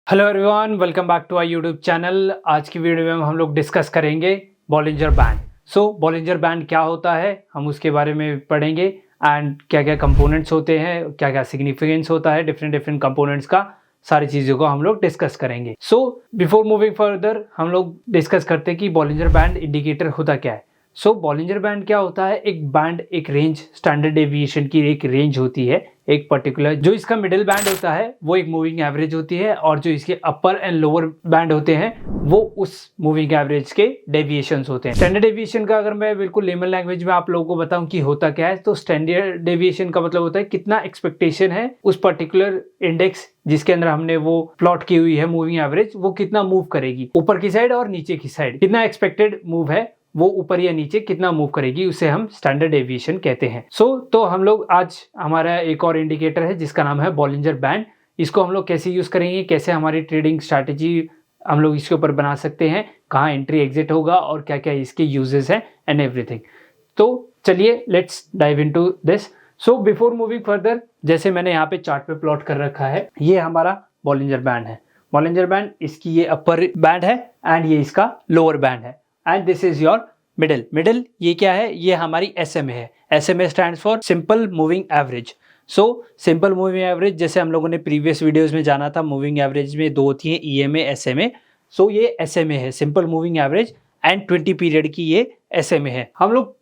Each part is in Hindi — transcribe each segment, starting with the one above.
Hello everyone, welcome back to our YouTube channel. आज की वीडियो में हम लोग डिस्कस करेंगे बॉलिंजर बैंड। बॉलिंजर बैंड क्या होता है, हम उसके बारे में पढ़ेंगे एंड क्या क्या कंपोनेंट्स होते हैं, क्या क्या सिग्निफिकेंस होता है डिफरेंट डिफरेंट कंपोनेंट्स का, सारी चीज़ों को हम लोग डिस्कस करेंगे। बिफोर मूविंग फर्दर हम लोग डिस्कस करते हैं कि बॉलिंजर बैंड इंडिकेटर होता क्या है। बॉलिंजर बैंड क्या होता है, एक बैंड, एक रेंज, स्टैंडर्ड डेविएशन की एक रेंज होती है, एक पर्टिकुलर जो इसका मिडिल बैंड होता है वो एक मूविंग एवरेज होती है, और जो इसके अपर एंड लोअर बैंड होते हैं वो उस मूविंग एवरेज के डेविएशंस होते हैं। स्टैंडर्ड डेविएशन का अगर मैं बिल्कुल लेमन लैंग्वेज में आप लोगों को बताऊं कि होता क्या है, तो स्टैंडर्ड डेविएशन का मतलब होता है कितना एक्सपेक्टेशन है उस पर्टिकुलर इंडेक्स जिसके अंदर हमने वो प्लॉट की हुई है मूविंग एवरेज, वो कितना मूव करेगी ऊपर की साइड और नीचे की साइड, कितना एक्सपेक्टेड मूव है वो ऊपर या नीचे कितना मूव करेगी, उसे हम स्टैंडर्ड डेविएशन कहते हैं। तो हम लोग आज हमारा एक और इंडिकेटर है जिसका नाम है बॉलिंजर बैंड। इसको हम लोग कैसे यूज करेंगे, कैसे हमारी ट्रेडिंग स्ट्रैटेजी हम लोग इसके ऊपर बना सकते हैं, कहाँ एंट्री एग्जिट होगा और क्या क्या इसके यूजेस हैं एंड एवरीथिंग। तो चलिए let's dive into this. Before moving further, जैसे मैंने यहाँ पे चार्ट पे प्लॉट कर रखा है, ये हमारा बॉलिंजर बैंड है। बॉलिंजर बैंड, इसकी ये अपर बैंड है एंड ये इसका लोअर बैंड है, and this is your middle. ये क्या है, ये हमारी SMA है। SMA stands for simple moving average. Simple moving average, जैसे हम लोगों ने प्रीवियस वीडियोस में जाना था, मूविंग एवरेज में दो होती है, EMA SMA। ये SMA है, simple moving average, and 20 period की ये SMA है। हम लोग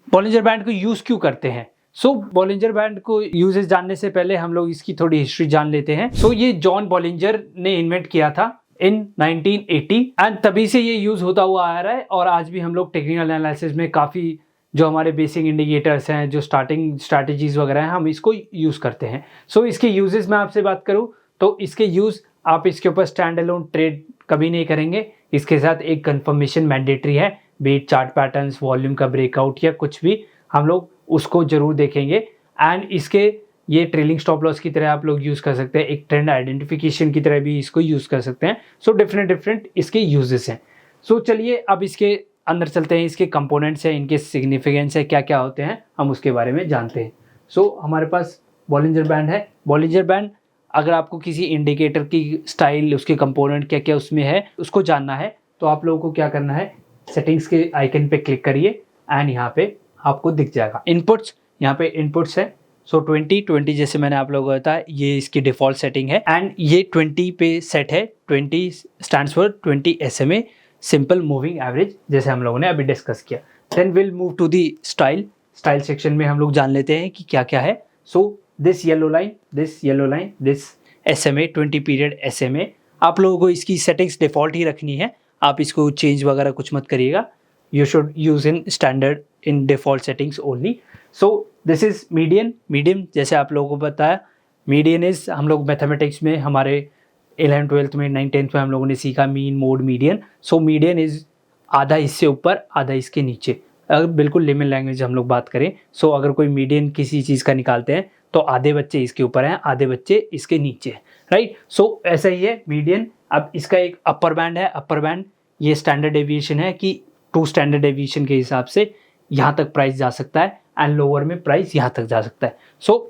बॉलिंजर बैंड को यूज क्यों करते हैं? बॉलिंजर बैंड को यूजेस जानने से पहले हम लोग इसकी थोड़ी हिस्ट्री जान लेते हैं। ये जॉन बॉलिंजर ने इन्वेंट किया था इन 1980 एंड तभी से ये यूज होता हुआ आ रहा है, और आज भी हम लोग टेक्निकल एनालिसिस में काफ़ी जो हमारे बेसिक इंडिकेटर्स हैं, जो स्टार्टिंग स्ट्रैटेजीज वगैरह हैं, हम इसको यूज़ करते हैं। इसके यूजेस में आपसे बात करूं तो इसके यूज़, आप इसके ऊपर स्टैंड अलोन ट्रेड कभी नहीं करेंगे, इसके साथ एक कंफर्मेशन मैंडेटरी है, बीट चार्ट पैटर्न्स, वॉल्यूम का ब्रेकआउट या कुछ भी, हम लोग उसको जरूर देखेंगे। एंड इसके ये ट्रेलिंग स्टॉप लॉस की तरह आप लोग यूज़ कर सकते हैं, एक ट्रेंड आइडेंटिफिकेशन की तरह भी इसको यूज़ कर सकते हैं। डिफरेंट इसके यूजेस हैं। चलिए अब इसके अंदर चलते हैं, इसके कंपोनेंट्स हैं, इनके सिग्निफिकेंस है, क्या क्या होते हैं, हम उसके बारे में जानते हैं। हमारे पास बॉलिंजर बैंड है। बॉलिंजर बैंड, अगर आपको किसी इंडिकेटर की स्टाइल, उसके कंपोनेंट क्या क्या उसमें है, उसको जानना है, तो आप लोगों को क्या करना है, सेटिंग्स के आइकन पे क्लिक करिए एंड यहाँ पे आपको दिख जाएगा इनपुट्स। यहाँ पे इनपुट्स है। 20 जैसे मैंने आप लोगों को बताया, ये इसकी डिफॉल्ट सेटिंग है एंड ये 20 पे सेट है। 20 stands for 20 SMA, simple moving average, जैसे हम लोगों ने अभी डिस्कस किया। Then will move to the style section में हम लोग जान लेते हैं कि क्या क्या है। This yellow line, this SMA 20 period SMA, आप लोगों को इसकी सेटिंग्स डिफॉल्ट ही रखनी है, आप इसको चेंज वगैरह कुछ मत करिएगा। You should use in standard in default settings only. This is median, जैसे आप लोगों को बताया, मीडियन इज, हम लोग मैथमेटिक्स में हमारे 11th 12th में 9th 10th में हम लोगों ने सीखा mean, mode, median. Median is आधा इससे ऊपर आधा इसके नीचे, अगर बिल्कुल लेमन लैंग्वेज हम लोग बात करें। अगर कोई मीडियन किसी चीज़ का निकालते हैं तो आधे बच्चे इसके ऊपर हैं, आधे बच्चे इसके नीचे हैं, राइट। ऐसा ही है मीडियन। अब इसका एक अपर बैंड है। अपर बैंड ये स्टैंडर्ड डेविएशन है कि 2 स्टैंडर्ड डेविएशन के हिसाब से यहाँ तक प्राइस जा सकता है एंड लोअर में प्राइस यहाँ तक जा सकता है।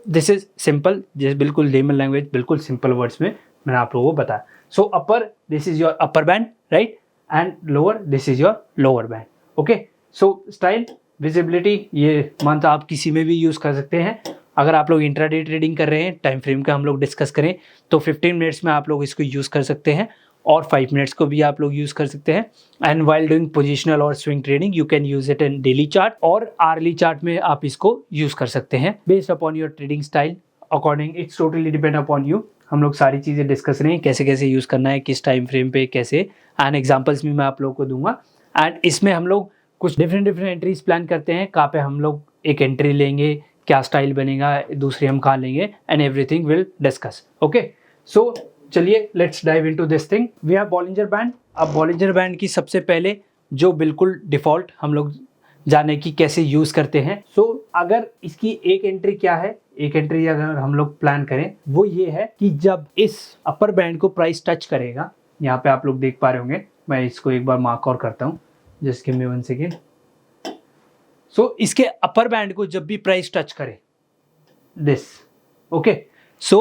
दिस इज सिंपल, जैसे बिल्कुल लेमन लैंग्वेज, बिल्कुल सिंपल वर्ड्स में मैंने आप लोगों को बताया। Upper, this is your upper band, right, and lower, this is your lower band. Okay. Style, visibility, ये मंथ आप किसी में भी यूज़ कर सकते हैं। अगर आप लोग इंट्राडे ट्रेडिंग कर रहे हैं, टाइम फ्रेम का हम लोग डिस्कस करें तो 15 मिनट्स में आप लोग इसको यूज़ कर सकते हैं, और 5 मिनट्स को भी आप लोग यूज़ कर सकते हैं। एंड वाइल डूइंग पोजिशनल और swing trading you can use it in daily chart और आर्ली चार्ट में आप इसको यूज़ कर सकते हैं, based upon your trading style according, it's totally depend upon you. हम लोग सारी चीज़ें डिस्कस करें, कैसे कैसे यूज़ करना है, किस टाइम फ्रेम पे कैसे, एंड एग्जाम्पल्स भी मैं आप लोगों को दूंगा। एंड इसमें हम लोग कुछ डिफरेंट एंट्रीज प्लान करते हैं, कहाँ पे हम लोग एक एंट्री लेंगे, क्या स्टाइल बनेगा, दूसरी हम कहाँ लेंगे, and everything will discuss. Okay. चलिए let's dive into this thing. We have Bollinger band. अब बॉलिंजर बैंड की सबसे पहले जो बिल्कुल डिफॉल्ट हम लोग जाने की कैसे यूज़ करते हैं। अगर इसकी एक एंट्री क्या है, एक एंट्री अगर हम लोग प्लान करें वो ये है कि जब इस अपर बैंड को प्राइस टच करेगा, यहाँ पे आप लोग देख पा रहे होंगे, मैं इसको एक बार मार्क और करता हूँ, जस्ट गिव मी 1 सेकेंड। इसके अपर बैंड को जब भी प्राइस टच करे, दिस, ओके,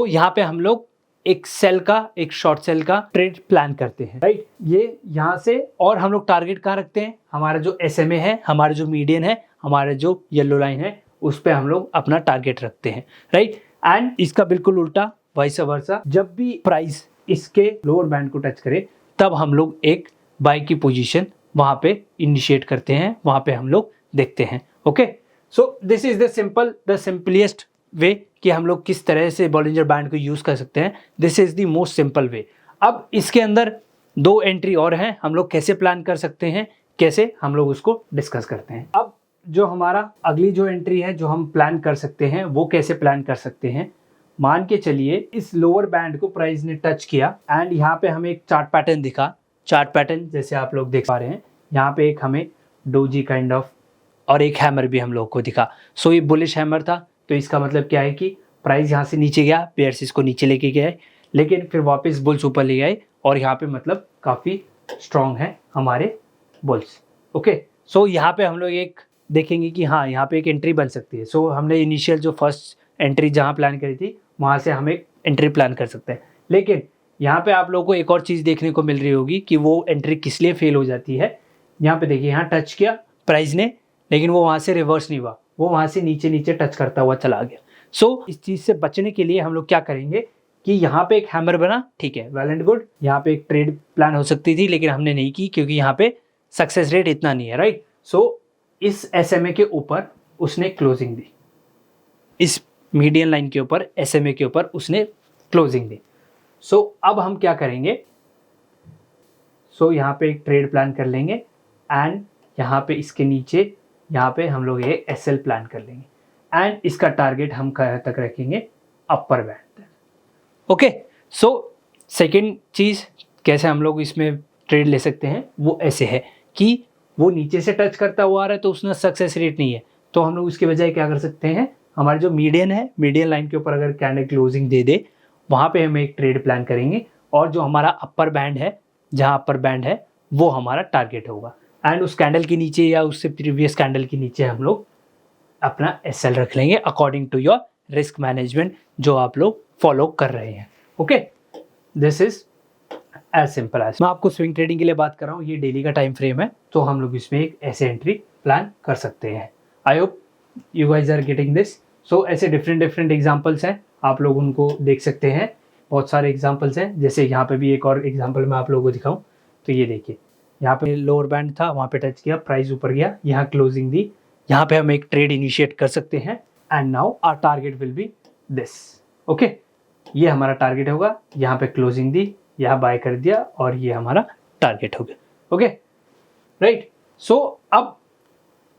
यहाँ पे हम लोग एक सेल का, एक शॉर्ट सेल का ट्रेड प्लान करते हैं, राइट। ये यहाँ से, और हम लोग टारगेट कहाँ रखते हैं, हमारा जो SMA है, हमारा जो मीडियन है, हमारा जो येलो लाइन है, उस पे हम लोग अपना टारगेट रखते हैं, राइट। एंड इसका बिल्कुल उल्टा, वाइस वर्सा, जब भी प्राइस इसके लोअर बैंड को टच करे तब हम लोग एक बाय की पोजीशन वहां पे इनिशिएट करते हैं, वहां पे हम लोग देखते हैं। Okay, so this is the simplest way कि हम लोग किस तरह से बॉलिंजर बैंड को यूज कर सकते हैं। This is the most simple way. अब इसके अंदर 2 एंट्री और हैं, हम लोग कैसे प्लान कर सकते हैं, कैसे हम लोग उसको डिस्कस करते हैं। अब जो हमारा अगली जो एंट्री है जो हम प्लान कर सकते हैं, वो कैसे प्लान कर सकते हैं। मान के चलिए इस लोअर बैंड को प्राइस ने टच किया एंड यहाँ पे हमें एक चार्ट पैटर्न दिखा। चार्ट पैटर्न जैसे आप लोग देख पा रहे हैं, यहाँ पे एक हमें डोजी काइंड ऑफ और एक हैमर भी हम लोग को दिखा। सो ये बुलिश हैमर था, तो इसका मतलब क्या है कि प्राइस यहाँ से नीचे गया, पेयर्स इसको नीचे लेके गए, लेकिन फिर वापस बुल्स ऊपर ले गए और यहाँ पे मतलब काफ़ी स्ट्रॉन्ग है हमारे बुल्स। ओके, सो यहाँ पे हम लोग एक देखेंगे कि हाँ यहाँ पे एक एंट्री बन सकती है। सो हमने इनिशियल जो फर्स्ट एंट्री जहाँ प्लान करी थी वहाँ से हम एक एंट्री प्लान कर सकते हैं। लेकिन यहाँ पे आप लोगों को एक और चीज़ देखने को मिल रही होगी कि वो एंट्री किस लिए फेल हो जाती है। यहाँ पे देखिए, यहाँ टच किया प्राइस ने, लेकिन वो वहाँ से रिवर्स नहीं हुआ, वो वहाँ से नीचे नीचे टच करता हुआ चला गया। सो इस चीज़ से बचने के लिए हम लोग क्या करेंगे कि यहाँ पे एक हैमर बना, ठीक है, वेल एंड गुड। यहाँ पे एक ट्रेड प्लान हो सकती थी, लेकिन हमने नहीं की क्योंकि यहाँ पे सक्सेस रेट इतना नहीं है, राइट। सो इस SMA के ऊपर उसने क्लोजिंग दी, इस मीडियन लाइन के ऊपर SMA के ऊपर उसने क्लोजिंग दी। सो अब हम क्या करेंगे, सो यहाँ पे एक ट्रेड प्लान कर लेंगे एंड यहाँ पे इसके नीचे यहाँ पे हम लोग ये SL प्लान कर लेंगे एंड इसका टारगेट हम कहाँ तक रखेंगे, अपर बैंड तक। ओके, सो सेकेंड चीज़ कैसे हम लोग इसमें ट्रेड ले सकते हैं वो ऐसे है कि वो नीचे से टच करता हुआ आ रहा है तो उसमें सक्सेस रेट नहीं है, तो हम लोग उसके बजाय क्या कर सकते हैं, हमारे जो मीडियन है, मीडियन लाइन के ऊपर अगर कैंडल क्लोजिंग दे दे वहाँ पे हम एक ट्रेड प्लान करेंगे और जो हमारा अपर बैंड है, जहाँ अपर बैंड है वो हमारा टारगेट होगा एंड उस कैंडल के नीचे या उससे प्रीवियस कैंडल के नीचे हम लोग अपना SL रख लेंगे according to your risk management जो आप लोग फॉलो कर रहे हैं। Okay, this is as simple as. मैं आपको स्विंग ट्रेडिंग के लिए बात कर रहा हूँ, ये डेली का टाइम फ्रेम है, तो हम लोग इसमें एक ऐसे एंट्री प्लान कर सकते हैं। I hope you guys are getting this. So ऐसे डिफरेंट एग्जांपल्स हैं, आप लोग उनको देख सकते हैं, बहुत सारे एग्जांपल्स हैं। जैसे यहाँ पे भी एक और एग्जांपल मैं आप लोगों को दिखाऊं तो ये देखिए, यहाँ पे लोअर बैंड था, वहाँ पे टच किया, प्राइस ऊपर गया, यहाँ क्लोजिंग दी, यहाँ पे हम एक ट्रेड इनिशिएट कर सकते हैं and now our target will be this. Okay, ये हमारा टारगेट होगा, यहाँ पे क्लोजिंग दी, यहाँ बाय कर दिया और ये हमारा टारगेट हो गया। Okay, right. सो अब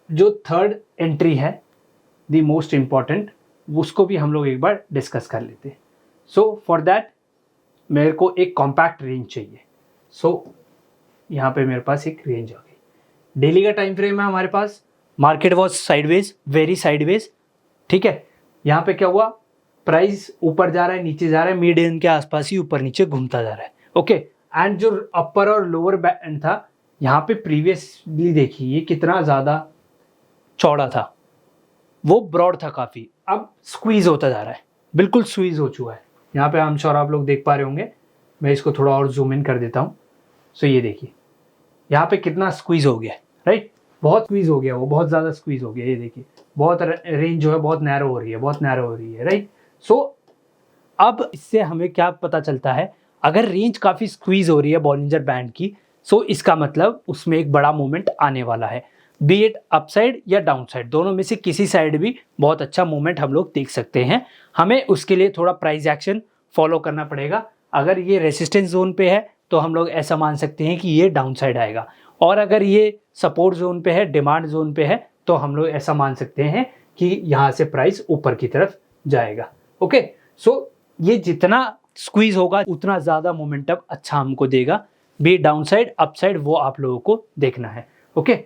जो थर्ड एंट्री है द मोस्ट इम्पॉर्टेंट, उसको भी हम लोग एक बार डिस्कस कर लेते हैं। सो फॉर दैट मेरे को एक कॉम्पैक्ट रेंज चाहिए। सो यहाँ पे मेरे पास एक रेंज आ गई, डेली का टाइम फ्रेम है हमारे पास, market was sideways, very sideways, ठीक है। यहाँ पे क्या हुआ, प्राइस ऊपर जा रहा है, नीचे जा रहा है, मीडियन के आसपास ही ऊपर नीचे घूमता जा रहा है। ओके, एंड जो अपर और लोअर बैंड था यहाँ पे प्रीवियसली देखिए कितना ज़्यादा चौड़ा था, वो ब्रॉड था काफ़ी, अब स्क्वीज होता जा रहा है, बिल्कुल स्क्वीज हो चुका है। यहाँ पे आई एम श्योर आप लोग देख पा रहे होंगे, मैं इसको थोड़ा और जूम इन कर देता हूँ। सो ये देखिए यहाँ पे कितना स्क्वीज हो गया है, राइट, बहुत स्क्वीज हो गया, वो बहुत ज़्यादा स्क्वीज हो गया। ये देखिए बहुत रेंज जो है बहुत नैरो हो रही है, बहुत नैरो हो रही है, राइट। सो अब इससे हमें क्या पता चलता है, अगर रेंज काफ़ी स्क्वीज हो रही है बॉलिंजर बैंड की, सो इसका मतलब उसमें एक बड़ा मूवमेंट आने वाला है, बी इट अपसाइड या डाउन साइड, दोनों में से किसी साइड भी बहुत अच्छा मूवमेंट हम लोग देख सकते हैं। हमें उसके लिए थोड़ा प्राइस एक्शन फॉलो करना पड़ेगा। अगर ये रेसिस्टेंस जोन पे है तो हम लोग ऐसा मान सकते हैं कि ये डाउन साइड आएगा, और अगर ये सपोर्ट जोन पे है, डिमांड जोन पे है, तो हम लोग ऐसा मान सकते हैं कि यहाँ से प्राइस ऊपर की तरफ जाएगा। ओके, सो ये जितना स्क्वीज होगा उतना ज़्यादा मोमेंटम अच्छा हमको देगा, be down side up side वो आप लोगों को देखना है। ओके,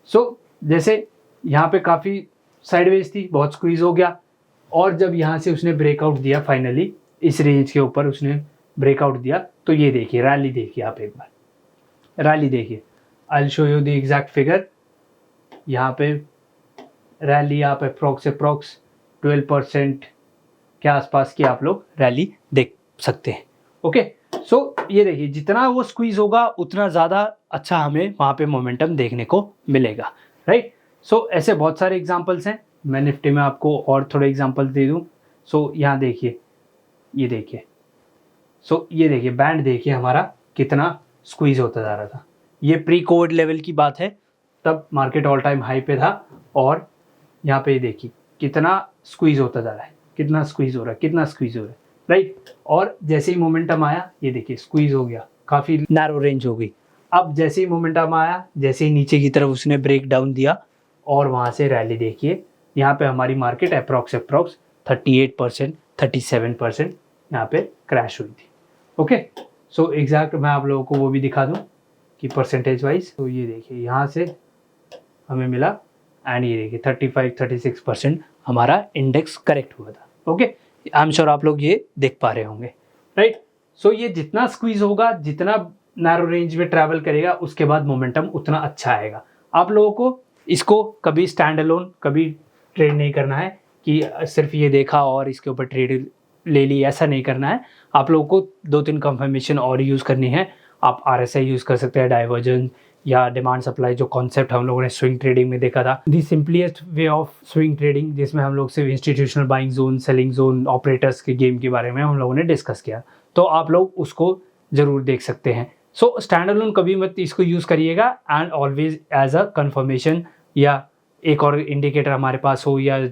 सो जैसे यहाँ पे काफ़ी साइडवेज थी, बहुत स्क्वीज हो गया, और जब यहाँ से उसने ब्रेकआउट दिया, फाइनली इस रेंज के ऊपर उसने ब्रेकआउट दिया, तो ये देखिए रैली देखिए, आप एक बार रैली देखिए, I will show you the exact figure. यहाँ पे रैली आप अप्रॉक्स 12% के आसपास की आप लोग रैली देख सकते हैं। ओके, सो ये देखिए जितना वो स्क्वीज होगा उतना ज़्यादा अच्छा हमें वहाँ पे मोमेंटम देखने को मिलेगा, राइट। सो ऐसे बहुत सारे एग्जांपल्स हैं, मैं निफ्टी में आपको और थोड़े एग्जांपल दे दूँ। सो यहाँ देखिए, ये देखिए, सो ये देखिए बैंड देखिए हमारा कितना स्क्वीज होता जा रहा था। ये प्री कोविड लेवल की बात है, तब मार्केट ऑल टाइम हाई पे था और यहाँ पे देखिए कितना स्क्वीज होता जा रहा है, कितना स्क्वीज हो रहा है, कितना स्क्वीज हो रहा है, राइट। और जैसे ही मोमेंटम आया ये देखिए स्क्वीज हो गया, काफ़ी नैरो रेंज हो गई। अब जैसे ही मोमेंटम आया, जैसे ही नीचे की तरफ उसने ब्रेक डाउन दिया और वहाँ से रैली देखिए, यहाँ पे हमारी मार्केट अप्रॉक्स 38% 37% यहाँ पे क्रैश हुई थी। ओके, सो एग्जैक्ट मैं आप लोगों को वो भी दिखा दूँ कि परसेंटेज वाइज। तो ये देखिए यहाँ से हमें मिला एंड ये देखिए 35-36% हमारा इंडेक्स करेक्ट हुआ था। ओके, आई एम श्योर आप लोग ये देख पा रहे होंगे, राइट। सो ये जितना स्क्वीज होगा, जितना नैरो रेंज में ट्रैवल करेगा, उसके बाद मोमेंटम उतना अच्छा आएगा। आप लोगों को इसको कभी स्टैंड अलोन कभी ट्रेड नहीं करना है कि सिर्फ ये देखा और इसके ऊपर ट्रेड ले ली, ऐसा नहीं करना है। आप लोगों को 2-3 कंफर्मेशन और यूज़ करनी है। आप RSI यूज़ कर सकते हैं, डाइवर्जन या डिमांड सप्लाई, जो कॉन्सेप्ट हम लोगों ने स्विंग ट्रेडिंग में देखा था, दी सिंपलीस्ट वे ऑफ स्विंग ट्रेडिंग, जिसमें हम लोग सिर्फ institutional buying zone, selling zone, operators के गेम के बारे में हम लोगों ने डिस्कस किया। तो आप लोग उसको ज़रूर देख सकते हैं। सो स्टैंड अलोन कभी मत इसको यूज़ करिएगा and always as a confirmation, या एक और इंडिकेटर हमारे पास हो या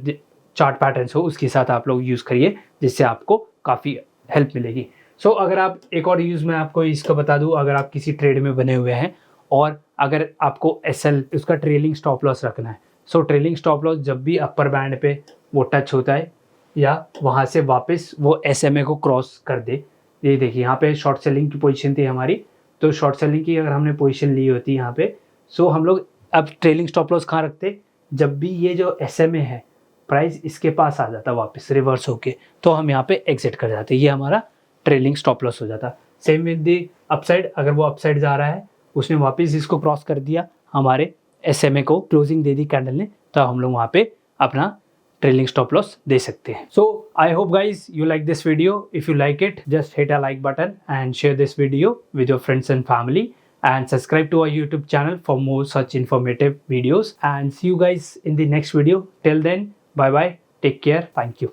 चार्ट पैटर्न्स हो, उसके साथ आप लोग यूज़ करिए, जिससे आपको काफ़ी हेल्प मिलेगी। सो अगर आप एक और यूज़ मैं आपको इसका बता दूं, अगर आप किसी ट्रेड में बने हुए हैं और अगर आपको SL उसका ट्रेलिंग स्टॉप लॉस रखना है, सो ट्रेलिंग स्टॉप लॉस जब भी अपर बैंड पे वो टच होता है या वहाँ से वापस वो SMA को क्रॉस कर दे, ये देखिए यहाँ पे शॉर्ट सेलिंग की पोजीशन थी हमारी, तो शॉर्ट सेलिंग की अगर हमने पोजीशन ली होती यहाँ पे, सो हम लोग अब ट्रेलिंग स्टॉप लॉस कहाँ रखते, जब भी ये जो SMA है प्राइस इसके पास आ जाता वापस रिवर्स होके, तो हम यहाँ पे एग्जिट कर जाते, ये हमारा ट्रेलिंग स्टॉप लॉस हो जाता। सेम विद द अपसाइड, अगर वो अपसाइड जा रहा है, उसने वापस इसको क्रॉस कर दिया, हमारे SMA को क्लोजिंग दे दी कैंडल ने, तो हम लोग वहाँ पे अपना ट्रेलिंग स्टॉप लॉस दे सकते हैं। So I hope guys you like this video. If you like it, just hit a like button and share this video with your friends and family, and subscribe to our YouTube channel for more such informative videos, and see you guys in the next video. Till then, bye bye, take care, thank you.